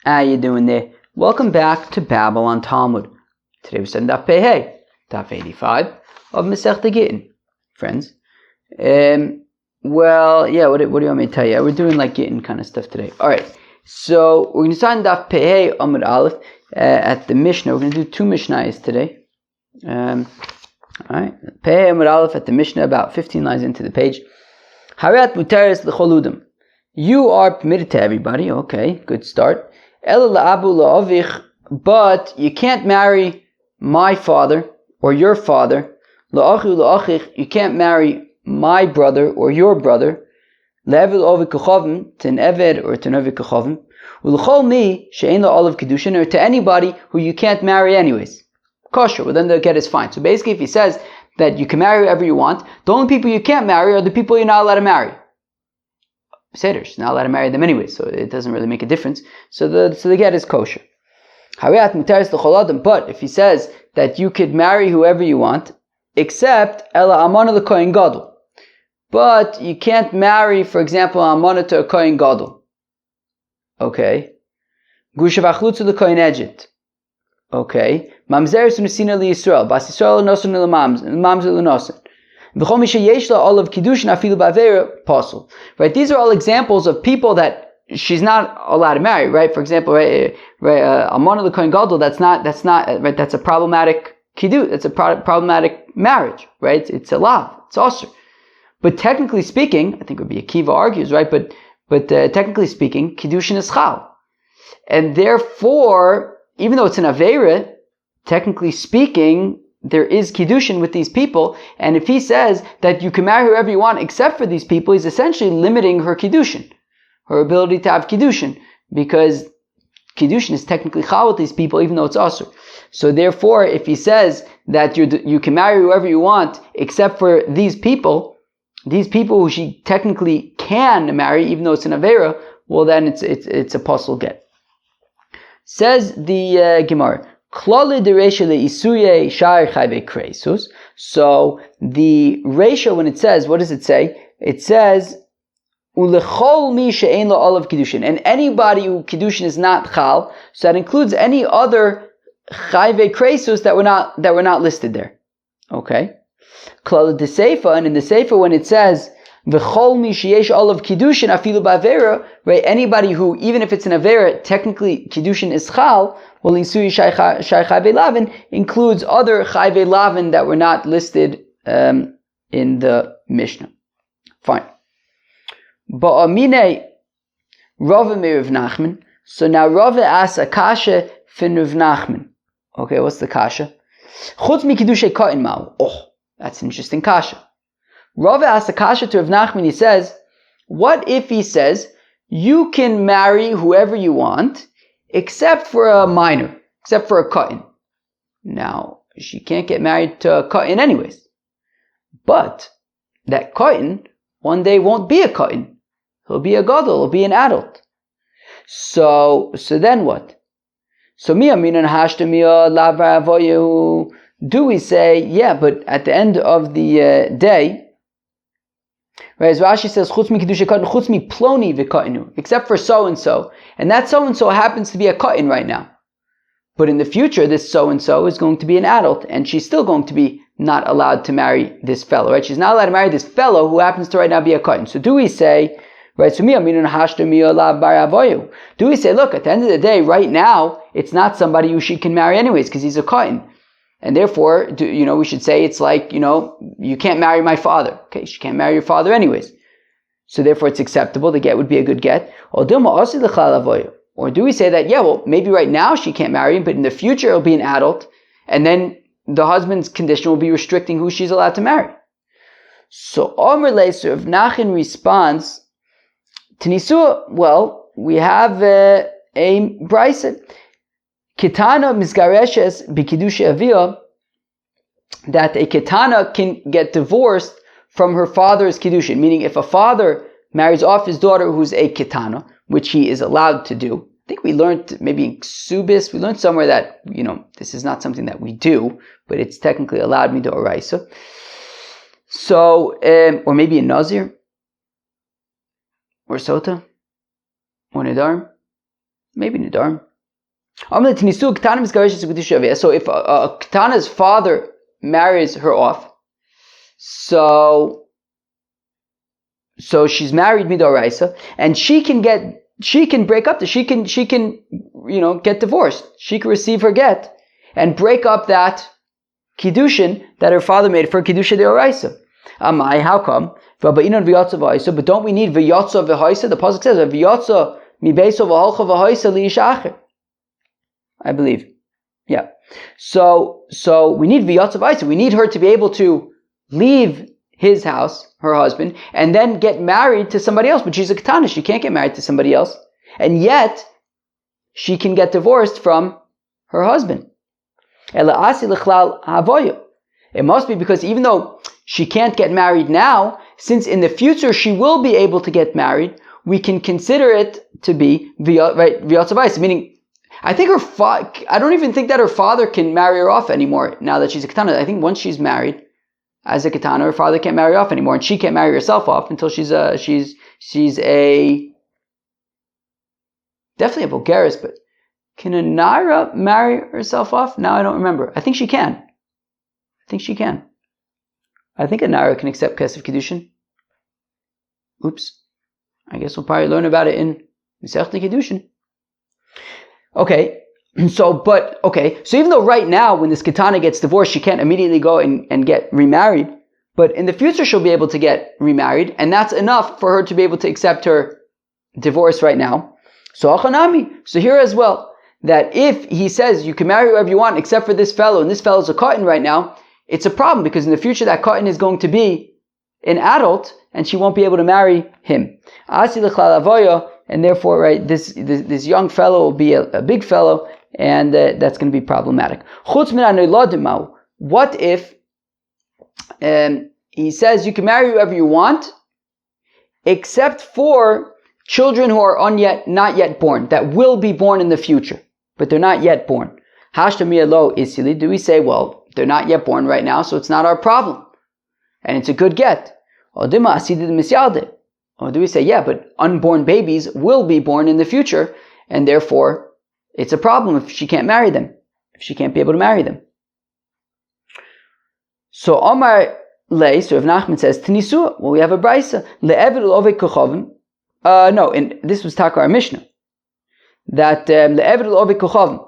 How you doing there? Welcome back to Babylon Talmud. Today we're studying Daf Pei Hey, Daf 85 of Masechta Gittin. Friends, what do you want me to tell you? We're doing like Gittin kind of stuff today. Alright, so we're going to start in Daf Pei Hey, Amud Aleph, at the Mishnah. We're going to do two Mishnayos today. Alright, Pei Hey, Amud Aleph at the Mishnah, about 15 lines into the page. Harat Muteres L'Choludim. You are permitted to everybody. Okay, good start. But you can't marry my father or your father. You can't marry my brother or your brother. To an eved or to an eved kechavim. Or to anybody who you can't marry anyways. Kosher, well then the get is fine. So basically if he says that you can marry whoever you want, the only people you can't marry are the people you're not allowed to marry. She's not allowed to marry them anyway, so it doesn't really make a difference. So the get is kosher. But if he says that you could marry whoever you want, except Ela Amana the Kohen Gadol, but you can't marry, for example, Amana to a Kohen Gadol. Okay. Gushav Achlutzu the Kohen Egypt. Okay. Mamzer Sunusina li Yisrael. Bas Yisrael nosun mamzer l'nosun. Right, these are all examples of people that she's not allowed to marry, right? For example, Amon the Kohen Gadol, that's a problematic kiddush, that's a problematic marriage, right? It's a lav, it's osur. But technically speaking, I think it would be Akiva argues, right? But technically speaking, kiddushin is chal. And therefore, even though it's an aveira, technically speaking, there is kiddushin with these people, and if he says that you can marry whoever you want except for these people, he's essentially limiting her kiddushin, her ability to have kiddushin, because kiddushin is technically chal with these people, even though it's asur. So therefore, if he says that you can marry whoever you want except for these people who she technically can marry, even though it's an avera, well then it's a puzzle get. Says the Gemara. So the ratio, when it says, what does it say? It says, and anybody who kiddushin is not chal, so that includes any other chayve kresus that were not listed there. Okay. And in the Sefer, when it says, V'chol mi sheyesh olav kiddushin afilu ba'avera, right? Anybody who, even if it's an avera, technically kiddushin is chal, well, Insui Shai Chayve Lavin includes other Chayve Lavin that were not listed in the Mishnah. Fine. Ba'amine Rava Rav Nachman. So now Rava asks a kasha fin Rav Nachman. Okay, what's the kasha? Chutz mi kiddushay ka'in ma'u. Oh, that's an interesting kasha. Rava asks a kasha to Rav Nachman. He says, what if he says, you can marry whoever you want, except for a minor, except for a ka'in. Now, she can't get married to a ka'in anyways. But that ka'in one day won't be a ka'in. He'll be a gadol, he'll be an adult. So then what? So do we say, yeah, but at the end of the day, right, as Rashi says, chutz mi kiddushay ka'in, chutz mi ploni v'ka'inu, except for so-and-so. And that so-and-so happens to be a ka'in right now. But in the future, this so-and-so is going to be an adult, and she's still going to be not allowed to marry this fellow, right? She's not allowed to marry this fellow who happens to right now be a ka'in. So do we say, right, do we say, look, at the end of the day, right now, it's not somebody who she can marry anyways, because he's a ka'in. And therefore, we should say it's like, you can't marry my father. Okay, she can't marry your father anyways. So therefore it's acceptable, the get would be a good get. Or do we say that, yeah, well, maybe right now she can't marry him, but in the future it'll be an adult, and then the husband's condition will be restricting who she's allowed to marry. So Omer Leiser of Nachin responds, Tanisua, well, we have a brisa. Ketana misgareshes b'kiddushay avia, that a ketana can get divorced from her father's kiddushin, meaning if a father marries off his daughter who's a ketana, which he is allowed to do. I think we learned maybe in Ksubis, we learned somewhere that, this is not something that we do, but it's technically allowed midoraisa. So, or maybe in Nazir, or Sota, or Nidar. Maybe Nidarim. So if a Ketana's father marries her off, so she's married midoraisa, and she can break up she can get divorced. She can receive her get and break up that kiddushin that her father made for kiddushin deoraisa. How come? But don't we need v'yotza v'hoisa? The pasuk says v'yotza mi beiso v'holcha v'hoisa liishacher. I believe. Yeah. So we need v'yotza v'hoisa. We need her to be able to leave his house, her husband, and then get married to somebody else. But she's a ketana. She can't get married to somebody else. And yet, she can get divorced from her husband. It must be because even though she can't get married now, since in the future she will be able to get married, we can consider it to be v'yotza v'hoisa. Meaning, I think I don't even think that her father can marry her off anymore now that she's a ketana. I think once she's married as a ketana, her father can't marry her off anymore, and she can't marry herself off until she's definitely a bogeres. But can a naira marry herself off? Now I don't remember. I think she can. I think a naira can accept kesef kiddushin. Oops. I guess we'll probably learn about it in Masechta Kiddushin. Okay. So even though right now when this ketana gets divorced, she can't immediately go and get remarried, but in the future she'll be able to get remarried, and that's enough for her to be able to accept her divorce right now. So here as well, that if he says you can marry whoever you want except for this fellow, and this fellow's a cotton right now, it's a problem because in the future that cotton is going to be an adult and she won't be able to marry him. And therefore, right, this young fellow will be a big fellow, and that's going to be problematic. What if he says you can marry whoever you want, except for children who are not yet born, that will be born in the future, but they're not yet born? Do we say, well, they're not yet born right now, so it's not our problem, and it's a good get? Or do we say, yeah, but unborn babies will be born in the future, and therefore it's a problem if she can't marry them, if she can't be able to marry them? So Omar Lei, so if Nachman says, Tnisu, well, we have a brisa. Le'eved l'ovei kochavim. And this was Takar Mishnah. That le'eved l'ovei kochavim.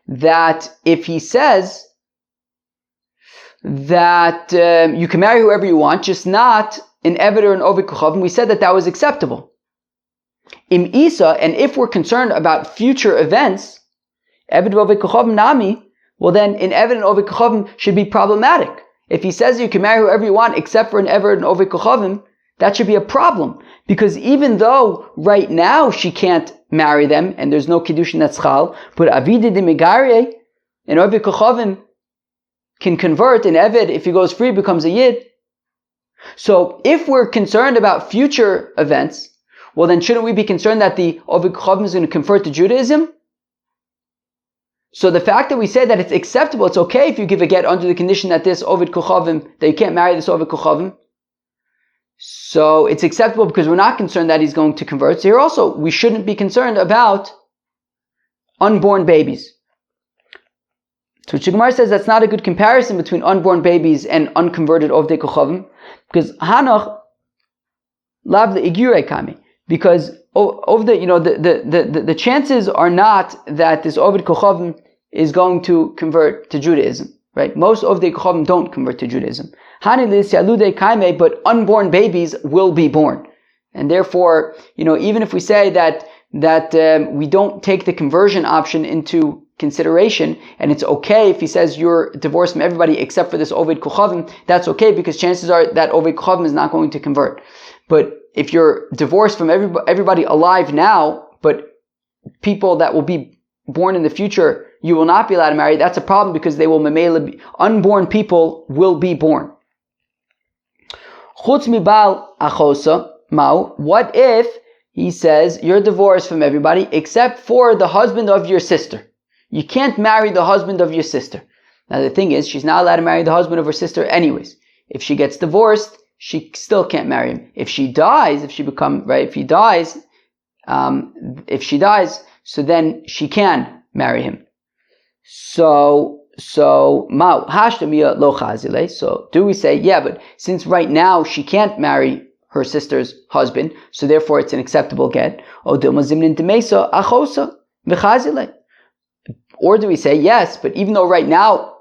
That if he says that you can marry whoever you want, just not an eved or an ovei kochavim, we said that was acceptable. Im Isa, and if we're concerned about future events, eved ovei kochavim nami, well then an eved and ovei kochavim should be problematic. If he says you can marry whoever you want except for an eved and ovei kochavim, that should be a problem. Because even though right now she can't marry them and there's no kiddushin netzchal, but avide de megarie, an ovei kochavim can convert, an eved, if he goes free, becomes a yid. So if we're concerned about future events, well then shouldn't we be concerned that the ovei kochavim is going to convert to Judaism? So the fact that we say that it's acceptable, it's okay if you give a get under the condition that this oved kochavim, that you can't marry this oved kochavim. So it's acceptable because we're not concerned that he's going to convert. So here also, we shouldn't be concerned about unborn babies. So Gemara says that's not a good comparison between unborn babies and unconverted ovdei kochavim, because Hanach lav le'igurei kami, because the chances are not that this oved kochavim is going to convert to Judaism, right? Most ovdei kochavim don't convert to Judaism. Hani li'yaludei kaime, but unborn babies will be born, and therefore, even if we say that we don't take the conversion option into consideration, and it's okay if he says you're divorced from everybody except for this oved kochavim, that's okay because chances are that oved kochavim is not going to convert. But if you're divorced from everybody alive now, but people that will be born in the future, you will not be allowed to marry, that's a problem because they will memela be, unborn people will be born. Chutz mibal achosa mau, what if he says you're divorced from everybody except for the husband of your sister? You can't marry the husband of your sister. Now the thing is, she's not allowed to marry the husband of her sister anyways. If she gets divorced, she still can't marry him. If she dies, so then she can marry him. So ma hashtamia lo chazile. So do we say, yeah, but since right now she can't marry her sister's husband, so therefore it's an acceptable get? Or do we say, yes, but even though right now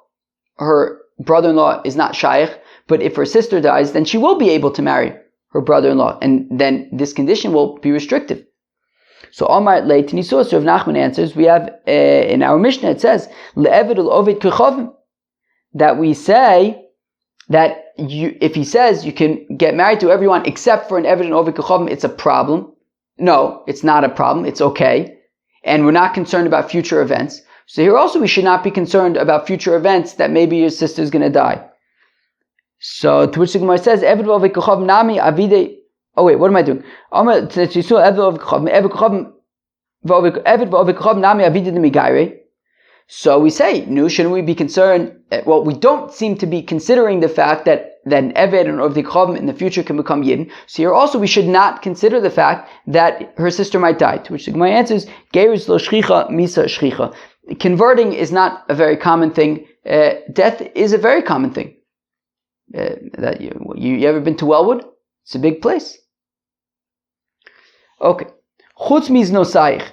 her brother-in-law is not shaykh, but if her sister dies, then she will be able to marry her brother-in-law, and then this condition will be restrictive. So Omar Leit Nisus, Rav Nachman answers, we have in our Mishnah it says le'eved ovid kechavim, that we say that if he says you can get married to everyone except for an eved and ovid kechavim, it's a problem. No, it's not a problem. It's okay, and we're not concerned about future events. So here also we should not be concerned about future events that maybe your sister is going to die. So to which the Gemara says, "Eved v'oved kechavim nami avide." Oh wait, what am I doing? So we say, no, shouldn't we be concerned? Well, we don't seem to be considering the fact that an Eved and Ovdei Kechavim in the future can become Yidden. So here also we should not consider the fact that her sister might die. To which the Gemara answers, Gerus lo shchicha misa shchicha. Converting is not a very common thing. Death is a very common thing. That you ever been to Wellwood? It's a big place. Okay. Chutz miznosaich.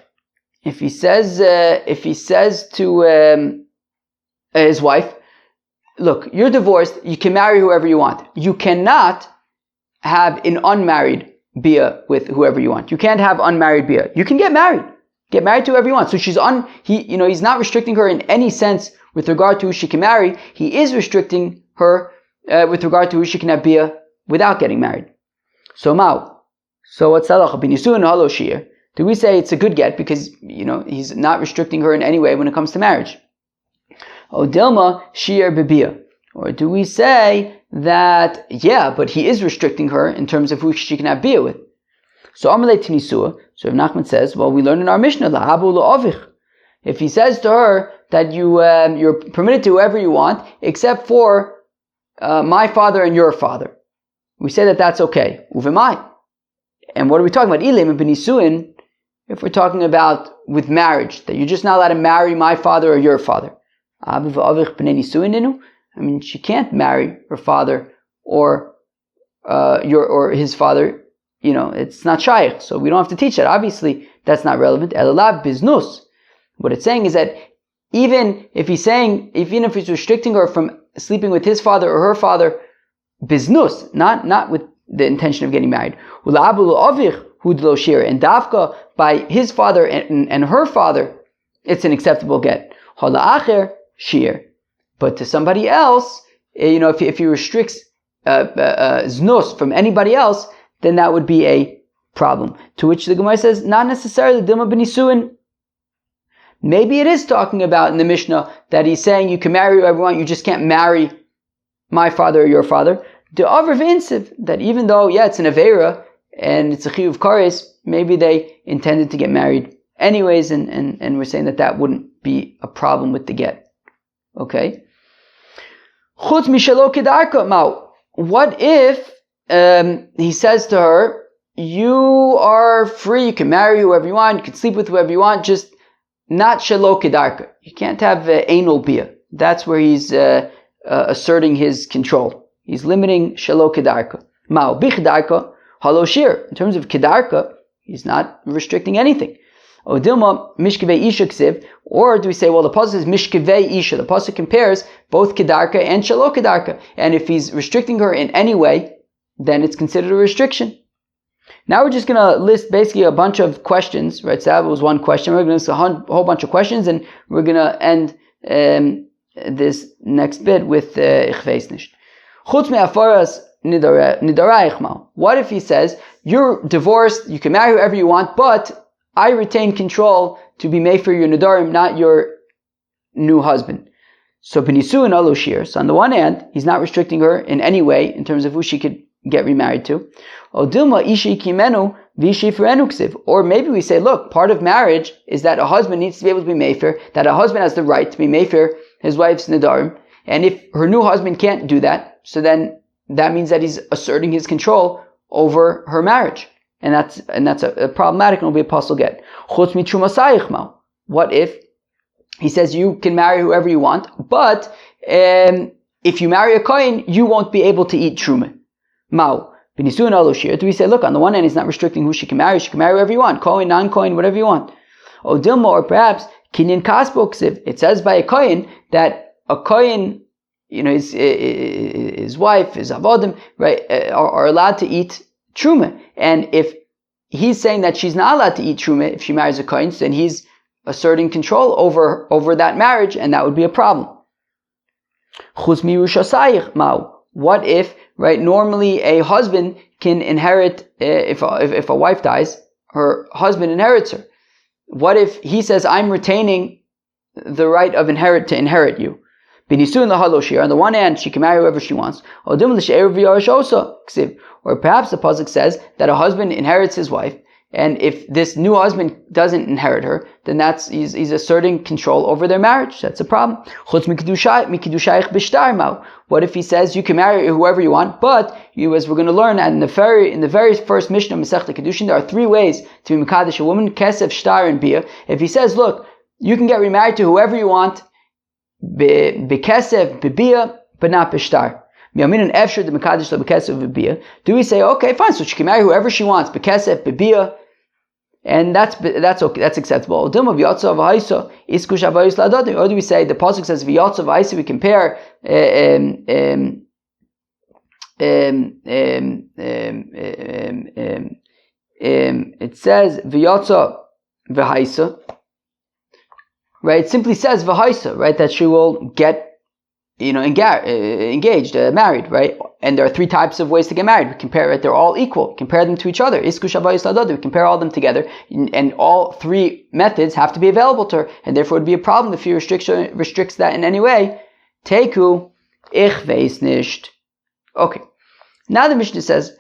If he says to his wife, look, you're divorced, you can marry whoever you want. You cannot have an unmarried bia with whoever you want. You can't have unmarried bia. You can get married. Get married to whoever you want. So he's not restricting her in any sense with regard to who she can marry. He is restricting her with regard to who she can have bia without getting married. So what's halacha? Bin yisuin halo shir. Do we say it's a good get because, he's not restricting her in any way when it comes to marriage? O dilma shir bebia. Or do we say that, yeah, but he is restricting her in terms of who she can have bia with? So Amalei Tinisua, so Rav Nachman says, well, we learn in our Mishnah, la'abu la'avich. If he says to her that you're permitted to whoever you want, except for my father and your father, we say that that's okay. Uvemai. And what are we talking about? Ilim and benisuin. If we're talking about with marriage, that you're just not allowed to marry my father or your father. I mean, she can't marry her father or his father. It's not shaykh, so we don't have to teach that. Obviously, that's not relevant. Elalab biznus. What it's saying is that even if he's restricting her from sleeping with his father or her father, biznus, not with the intention of getting married. And dafka by his father and her father, it's an acceptable get. But to somebody else, if he restricts znus from anybody else, then that would be a problem. To which the Gemara says, not necessarily dilma b'nisuin. Maybe it is talking about in the Mishnah that he's saying you can marry whoever you want, you just can't marry my father or your father. The Avra v'insiv, that even though, it's an Aveira, and it's a Chiyuv Kares, maybe they intended to get married anyways, and we're saying that wouldn't be a problem with the get. Okay? Chutz mishalo kedarka mao. What if he says to her, you are free, you can marry whoever you want, you can sleep with whoever you want, just not shalo kedarka. You can't have anal bia. That's where he's asserting his control. He's limiting shalo kedarka. Mao bichdarka halo shir. In terms of kedarka, he's not restricting anything. Odilma mishkevei isha ksiv. Or do we say, well, the pasuk is mishkevei isha. The pasuk compares both kedarka and shalo kedarka. And if he's restricting her in any way, then it's considered a restriction. Now we're just going to list basically a bunch of questions. Right, so that was one question. We're going to list a whole bunch of questions, and we're going to end this next bit with ichveis nisht. Chutz me'afaras nidarayich mal. What if he says, you're divorced, you can marry whoever you want, but I retain control to be made for your nidarim, not your new husband. So b'nisuin alo shir. So on the one hand, he's not restricting her in any way in terms of who she could get remarried to. Odilma ishi kimenu v'ishi ferenu ksiv. Or maybe we say, look, part of marriage is that a husband needs to be able to be mefer, that a husband has the right to be mefer his wife's nidarim, and if her new husband can't do that, so then that means that he's asserting his control over her marriage. and that's a problematic, and will be a puzzle get. Chutz mi trumasayich ma. What if he says you can marry whoever you want, but if you marry a kohen, you won't be able to eat truma? Mao. Do we say, look, on the one hand, he's not restricting who she can marry whoever you want, kohen, non-kohen, whatever you want. O dilma, or perhaps kinyan kasbo ksiv. It says by a kohen that a kohen, his wife, his avodim, right, are allowed to eat truma. And if he's saying that she's not allowed to eat truma if she marries a kohen, then he's asserting control over that marriage, and that would be a problem. What if, right, normally a husband can inherit, if a wife dies, her husband inherits her. What if he says, I'm retaining the right of to inherit you? On the one hand, she can marry whoever she wants. Or perhaps the pasuk says that a husband inherits his wife, and if this new husband doesn't inherit her, then he's asserting control over their marriage. That's a problem. What if he says you can marry whoever you want, but as we're going to learn in the very first Mishnah of Masechta Kedushin, there are three ways to be mekadesh a woman: kesef, shtar, and bia. If he says, look, you can get remarried to whoever you want, bekesef, bebia, but not b'shtar. Do we say, okay, fine, so she can marry whoever she wants, bekesef, bebia, and that's okay, that's acceptable? Or do we say the pasuk says v'yotzav ha'isa? We compare it says v'yotzav v'ha'isa, right? It simply says v'ha'isa, right, that she will get engaged, married, right? And there are three types of ways to get married. We compare it; they're all equal. Compare them to each other. We compare all them together, and all three methods have to be available to her, and therefore it would be a problem if he restricts that in any way. Teku, ich weiß nicht. Okay. Now the Mishnah says,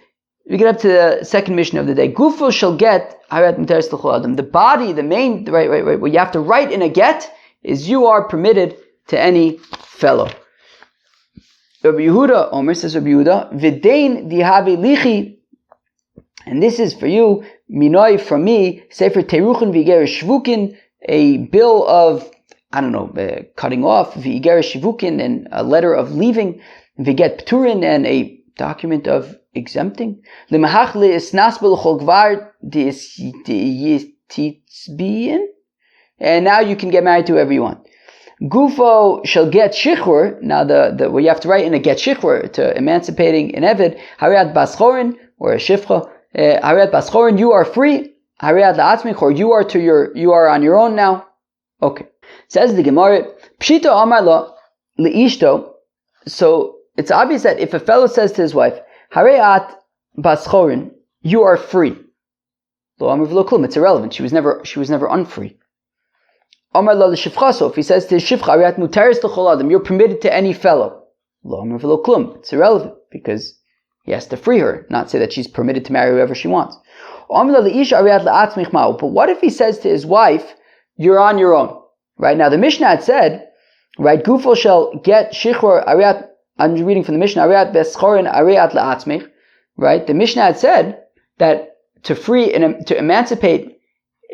we get up to the second Mishnah of the day. Gufo shall get harat muteres l'chol adam. The body, the main, right. What you have to write in a get is you are permitted to any fellow. Rabbi Yehuda, Omer says Rabbi Yehuda, V'dein dihavi lichi, and this is for you, minoi from me, sefer teruchen v'igerish shvukin, a bill of, cutting off, v'igerish shvukin, and a letter of leaving, v'get pturin, and a document of exempting, l'mahach le'isnas b'l'chol gvar di'yititzbiyin, and now you can get married to whoever you want. Gufo shall get shichur. Now what you have to write in a get shichur to emancipating an eved. Hariat baschorin, or a shifcha. Hariat baschorin, you are free. Hariat la'atzmich, or you are on your own now. Okay. Says the Gemara, Pshita amar lo leishto. So it's obvious that if a fellow says to his wife, Hariat baschorin, you are free. Lo amar v'lo klum. It's irrelevant. She was never unfree. Amar la l'shifchaso, if he says to his shifcha, Ariat muteres l'chol adam, you're permitted to any fellow. Lo amar v'lo klum. It's irrelevant, because he has to free her, not say that she's permitted to marry whoever she wants. Amar la l'isha Ariat la'atzmich ma'u. But what if he says to his wife, you're on your own? Right, now the Mishnah had said, right, Gufo shall get shichur Ariat, I'm reading from the Mishnah, Ariat beschorin Ariat la'atzmich. Right, the Mishnah had said that to emancipate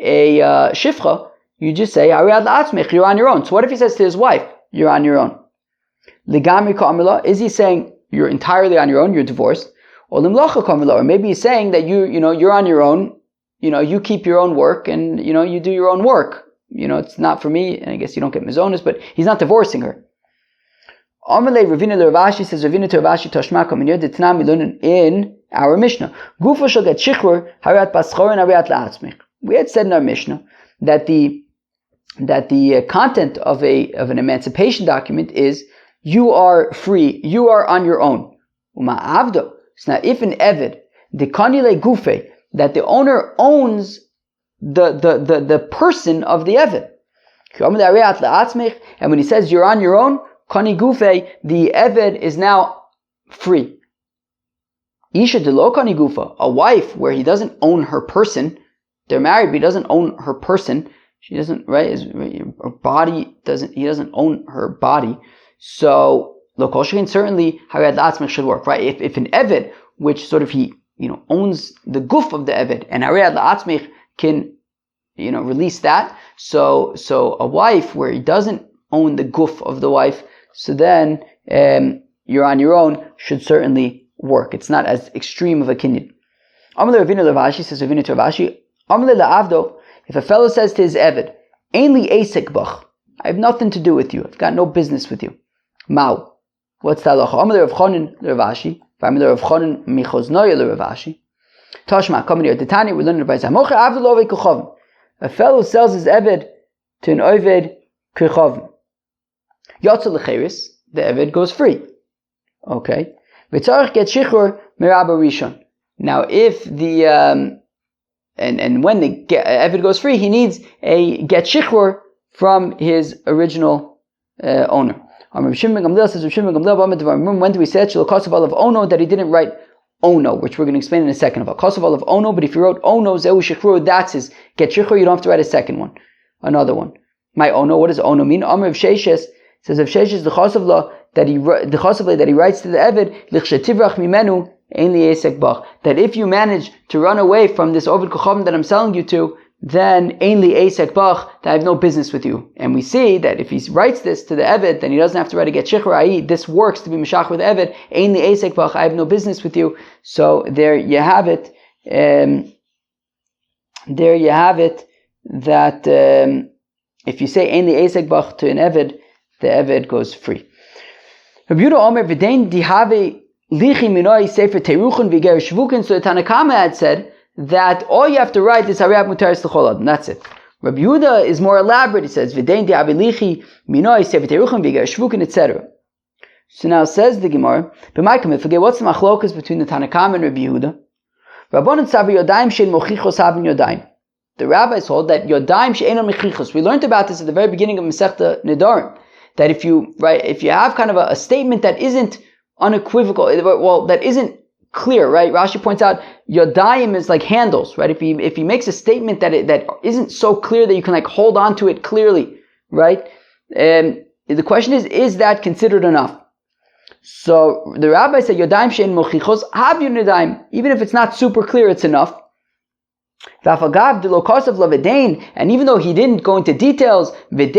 a shifcha, you just say, Ariad la'atzmich, you're on your own. So what if he says to his wife, you're on your own? Ligamri ka'amila, is he saying you're entirely on your own, you're divorced? Or limlacha ka'amila, or maybe he's saying that you're on your own, you keep your own work, and you do your own work. It's not for me, and I guess you don't get mizonos, but he's not divorcing her. Amalei Ravina Ravashi says, Ravina to Ravashi Tashma Kaminir Ditna Milunin in our Mishnah. Gufo shall get shichur, Hariat baschorin, Hariat la'atzmich. We had said in our Mishnah that the content of an emancipation document is you are free, you are on your own. Uma avdo. So now if an eved, the kanile gufe, that the owner owns the person of the eved. And when he says you're on your own, kani gufe, the eved is now free. Isha de lo kani gufa, a wife where he doesn't own her person, they're married but he doesn't own her person. She doesn't, right? Her body doesn't. He doesn't own her body. So, lokoshin certainly Hariat la'atzmich should work, right? If an eved, which sort of he owns the guf of the eved, and Harei la'atzmich can, release that. So a wife where he doesn't own the guf of the wife, so then you're on your own, should certainly work. It's not as extreme of a kinyan. Amalei Ravina Lavashi, says Ravina to Ravashi, Amalei la'avdo, if a fellow says to his eved, Ein li esek bach, I have nothing to do with you, I've got no business with you. Mau, what's the halacha? Amalei Rav Chonin Ravashi, Amalei Rav Chonin michoznoya Ravashi, Tashma, come here, Titani, we learn about Zamocha avdo lo v'kuchavim. A fellow sells his eved to an oved kuchavim. Yotzel lecheris, the eved goes free. Okay. V'tzarich get shichur mirabba rishon. Now, if the and when the eved goes free, he needs a get shichur from his original owner. When do we say Kosoval of ono that he didn't write ono, which we're going to explain in a second about Kosoval of ono? But if you wrote ono zehu shichur, that's his get shichur. You don't have to write a second one, another one. My ono, what does ono mean? Amr of Sheishes says of Sheishes the Kosoval that he writes to the eved lichshetivrach mimenu. That if you manage to run away from this Ovid Kochavim that I'm selling you to, then Ein li Esek Bach, that I have no business with you. And we see that if he writes this to the Eved, then he doesn't have to write a get shichur, i.e. this works to be Meshach with Eved, Ein li Esek Bach, I have no business with you. So there you have it. That if you say Ein li Esek Bach to an Eved, the Eved goes free. Rabbi Yehuda Omer v'dein dihave lichi minoi sefer teruchon v'ger shvukin. So the Tanakama had said that all you have to write is Harei Mutaris L'chol Adam. That's it. Rabbi Yehuda is more elaborate. He says v'dein dihave lichi minoi sefer teruchon v'ger shvukin, etc. So now says the Gemara, b'maikam, forget what's the machlokas between the Tanakama and Rabbi Yehuda. Rabbanan tzavi yodayim shein mochichos havin yodayim. The rabbis hold that yodayim shein mochichos. We learned about this at the very beginning of Masechta Nedarim. That if you have kind of a statement that isn't unequivocal, well, that isn't clear, right? Rashi points out yodayim is like handles, right? If he makes a statement that isn't so clear that you can like hold on to it clearly, right? And the question is that considered enough? So the rabbi said yodayim shein mochichos have yodayim, even if it's not super clear, it's enough. And even though he didn't go into details, etc.,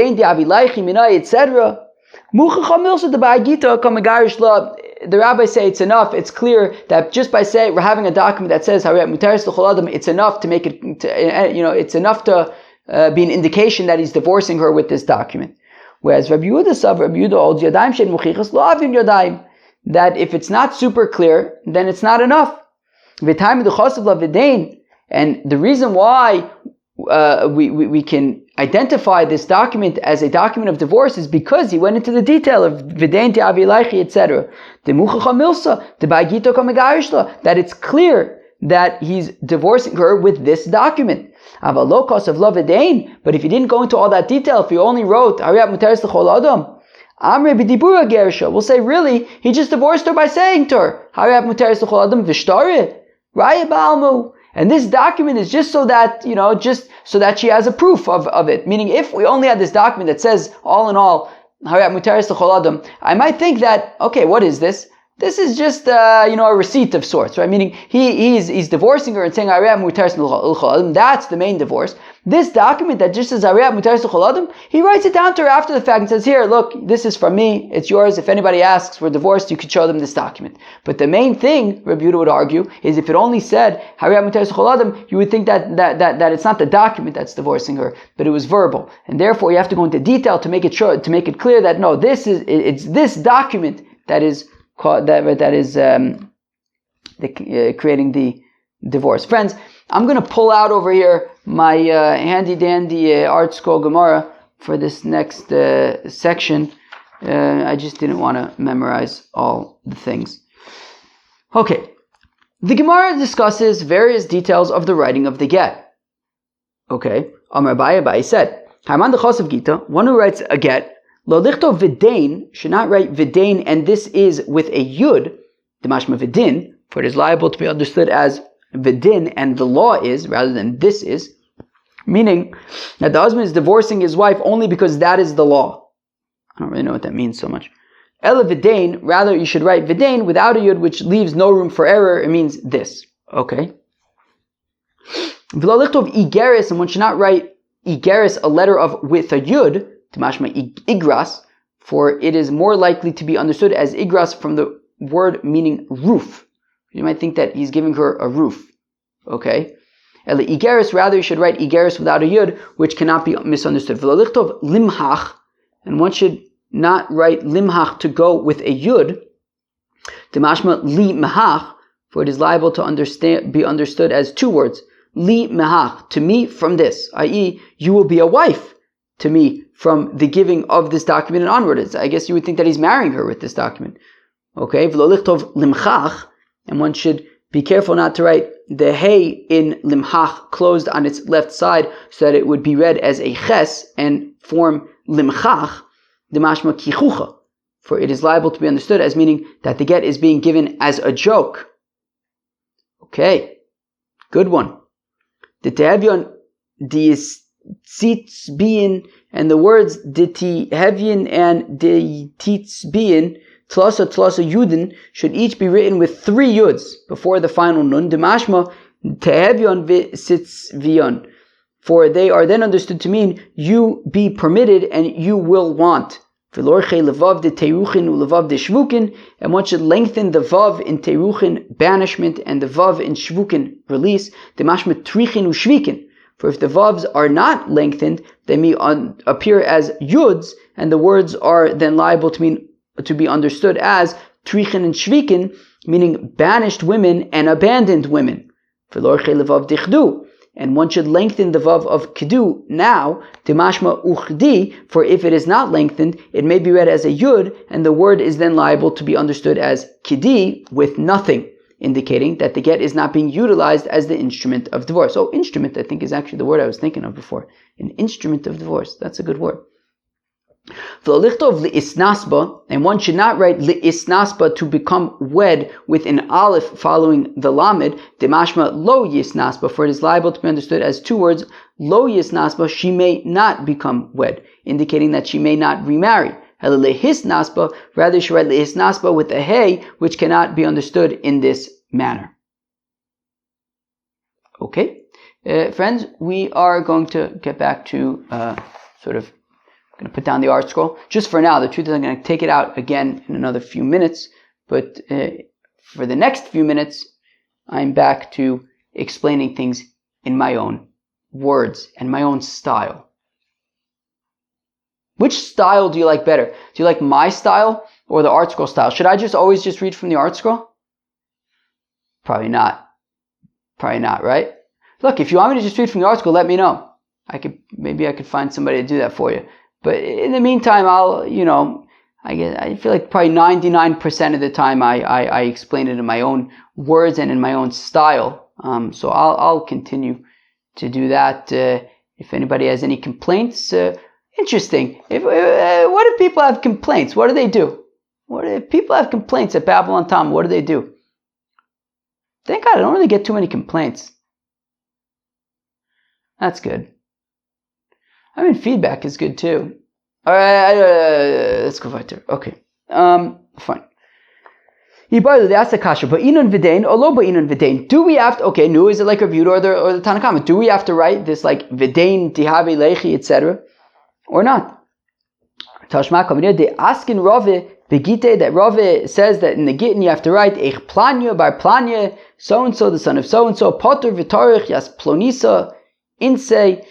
the rabbis say it's enough. It's clear that just by saying we're having a document that says it's enough to make it. It's enough to be an indication that he's divorcing her with this document. Whereas Rabbi Yehuda holds that if it's not super clear, then it's not enough. And the reason why we can identify this document as a document of divorce is because he went into the detail of V'dein Avilaichi, etc. That it's clear that he's divorcing her with this document. But if he didn't go into all that detail, if he only wrote we'll say really he just divorced her by saying to her and this document is just so that, so that she has a proof of it. Meaning, if we only had this document that says, all in all, I might think that, okay, what is this? This is just, a receipt of sorts, right? Meaning, he's divorcing her and saying, that's the main divorce. This document that just says, he writes it down to her after the fact and says, here, look, this is from me, it's yours. If anybody asks, we're divorced, you could show them this document. But the main thing, Rabbi Yehuda would argue, is if it only said, you would think that it's not the document that's divorcing her, but it was verbal. And therefore, you have to go into detail to make it sure, to make it clear that no, it's this document that is creating the divorce. Friends, I'm going to pull out over here my handy dandy Art Scroll Gemara for this next section. I just didn't want to memorize all the things. Okay, the Gemara discusses various details of the writing of the get. Okay, Amar Abaye said, Haman dechos of Gita, one who writes a get, lo lichto v'dein, should not write v'dein, and this is with a yud, the mashma v'din, for it is liable to be understood as v'din, and the law is, rather than this is, meaning that the husband is divorcing his wife only because that is the law. I don't really know what that means so much. Ela v'dein, rather you should write v'dein without a yud, which leaves no room for error. It means this. Okay. V'lo lichtov igeris, and one should not write igeris, a letter of with a yud, Timashma igras, for it is more likely to be understood as igras from the word meaning roof. You might think that he's giving her a roof. Okay? Ele igeris, rather you should write igeris without a yud, which cannot be misunderstood. V'lo lichtov limhach, and one should not write limhach to go with a yud, Timashma li mehach, for it is liable to be understood as two words. Li mehach, to me from this, i.e., you will be a wife to me from the giving of this document and onward. I guess you would think that he's marrying her with this document. Okay, v'lo lichtov limchach, and one should be careful not to write the hey in limchach closed on its left side so that it would be read as a ches and form limchach, demashma kichucha, for it is liable to be understood as meaning that the get is being given as a joke. Okay, good one. The tehevyon di'itzbiin, and the words ditihevyon and di'itzbiin, tlasa yudin, should each be written with 3 yuds before the final nun. Demashma tehevyon v'sitzvion, for they are then understood to mean you be permitted and you will want. V'lorche levav de teruchin ulevav de shvukin, and one should lengthen the vav in teruchin, banishment, and the vav in shvukin, release. Demashma trichin ushvikin, for if the vavs are not lengthened, they may appear as yuds, and the words are then liable to be understood as trichin and shvikin, meaning banished women and abandoned women. V'lorche levav dichdu, and one should lengthen the vav of kidu now, timashma uchdi, for if it is not lengthened, it may be read as a yud, and the word is then liable to be understood as kidi, with nothing, indicating that the get is not being utilized as the instrument of divorce. Oh, instrument, I think, is actually the word I was thinking of before. An instrument of divorce. That's a good word. And one should not write li'isnasba to become wed with an aleph following the lamed, demashma lo yisnasba, for it is liable to be understood as 2 words, lo yisnasba, she may not become wed, indicating that she may not remarry. Lehisnasba, rather you should write li'isnasba with a hey, which cannot be understood in this manner. Okay, friends, we are going to get back to I'm going to put down the art scroll. Just for now, the truth is I'm going to take it out again in another few minutes, but for the next few minutes, I'm back to explaining things in my own words and my own style. Which style do you like better? Do you like my style or the art scroll style? Should I always just read from the art scroll? Probably not. Probably not, right? Look, if you want me to just read from the art scroll, let me know. Maybe I could find somebody to do that for you. But in the meantime, I feel like probably 99% of the time I explain it in my own words and in my own style. So I'll continue to do that. If anybody has any complaints, interesting. What if people have complaints? What do they do? If people have complaints at Babylon Tom, what do they do? Thank God I don't really get too many complaints. That's good. I mean, feedback is good too. All right, let's go further. Okay, fine. They asked the kasha, but inun v'dein or lo ba'inun v'dein. Do we have to? Okay, nu is it like Rabbi Yehuda or the Tanna Kama? Do we have to write this like v'dein tihavi lechi etc. or not? Tashma kamina de askin Rave begite, that Rave says that in the Gittin you have to write eich planya bar planya, so and so the son of so and so, potter v'tarich yas plonisa inse,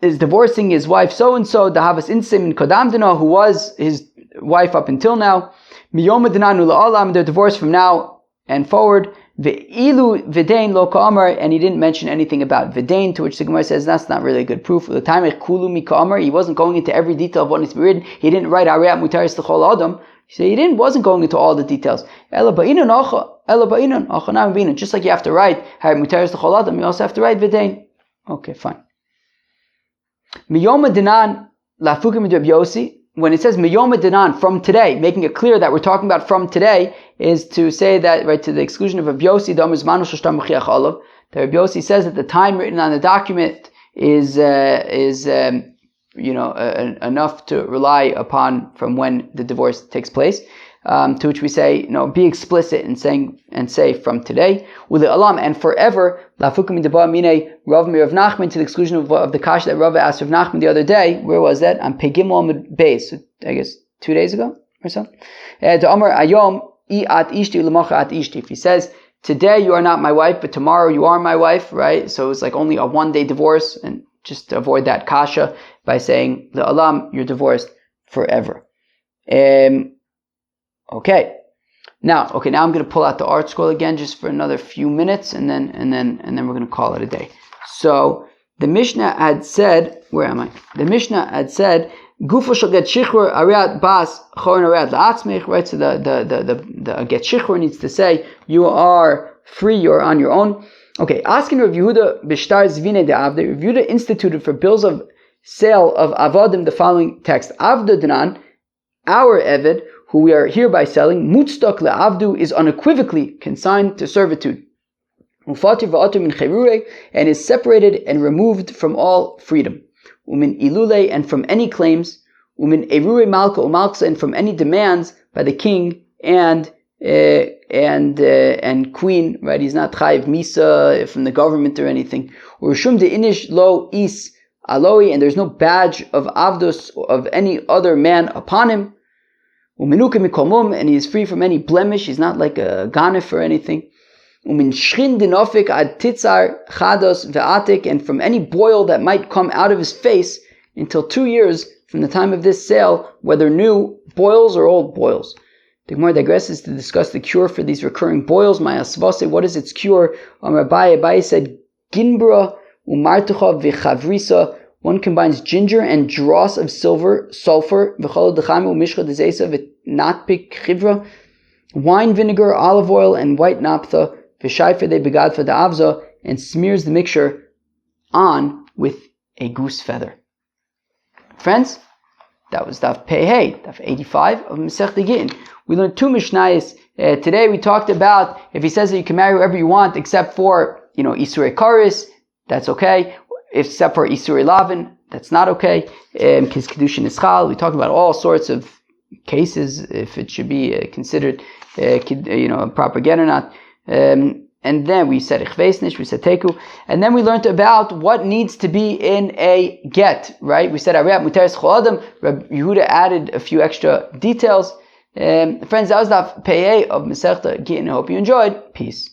is divorcing his wife so-and-so, Dahavas Insim in Kodamdina, who was his wife up until now. Miyomadinanu la'alam, they're divorced from now and forward. Ve'ilu v'dein lo ka'amar, and he didn't mention anything about v'dein, to which the Gemara says that's not really a good proof. The time kulu mi ka'amar, he wasn't going into every detail of what needs to be written. He didn't write Ariat Mutaris L'chol Adam. So he wasn't going into all the details. Ela ba'inun achanam b'inun. Just like you have to write Ariat Mutaris L'chol Adam, you also have to write v'dein. Okay, fine. Miyoma dinan lafukim Rabbi Yossi, when it says Miyoma dinan, from today, making it clear that we're talking about from today, is to say that, right, to the exclusion of Rabbi Yossi, that Rabbi Yossi says that the time written on the document is enough to rely upon from when the divorce takes place. To which we say, be explicit in saying and say from today, and forever, lafukim deba mine Rav Rav Nachman, to the exclusion of the kasha that Rav asked Rav Nachman the other day. Where was that? On Pegimel Amud Beis, I guess 2 days ago or so. To Amar Ayom I at ishti l'macha at ishti. If he says, today you are not my wife, but tomorrow you are my wife, right? So it's like only a 1-day divorce, and just to avoid that kasha by saying le'alam, you're divorced forever. Okay. Now I'm going to pull out the art scroll again just for another few minutes, and then we're going to call it a day. So the Mishnah had said, where am I? The Mishnah had said, Gufo shall get shichrur ariat bas chorin ariat la'atzmich, right? So the get shichrur needs to say, you are free, you're on your own. Okay, asking Rav Yehuda b'shtar zvine de avde, Rav Yehuda instituted for bills of sale of avadim the following text: Avda Danan, our eved, who we are hereby selling, mutstak le'avdu, is unequivocally consigned to servitude. Ufatir va'atir min cherure, and is separated and removed from all freedom. Umin ilule, and from any claims. Umin erure malka umalksa, and from any demands by the king and queen. Right? He's not chayiv misa from the government or anything. Urushum de inish lo is aloi, and there's no badge of avdus of any other man upon him. Uminuke mikomum, and he is free from any blemish. He's not like a ganef or anything. Umin shrin dinofik ad titzar chados ve'atik, and from any boil that might come out of his face until 2 years from the time of this sale, whether new boils or old boils. The Gemara digresses to discuss the cure for these recurring boils. Ma'asvase, what is its cure? Abai said, ginbra umartucha v'chavrisa. One combines ginger and dross of sulfur, v'chol d'chami u'mishcha d'zeisa v'natpik chivra, wine vinegar, olive oil, and white naphtha, v'shayfer de begadfa da'avza, and smears the mixture on with a goose feather. Friends, that was Daf Pei Hey, Daf 85 of Masechta Gittin. We learned 2 Mishnayos. Today we talked about if he says that you can marry whoever you want except for, Isurei Karis, that's okay. Except for Isurei Lavin, that's not okay. Because Kedushin Ischal, we talked about all sorts of cases, if it should be considered a proper get or not. And then we said Ichveisnish, we said Teku, and then we learned about what needs to be in a get, right? We said Ariat Muteres Choladam. Rabbi Yehuda added a few extra details. Friends, that was the Pei of Masechta Gittin. I hope you enjoyed. Peace.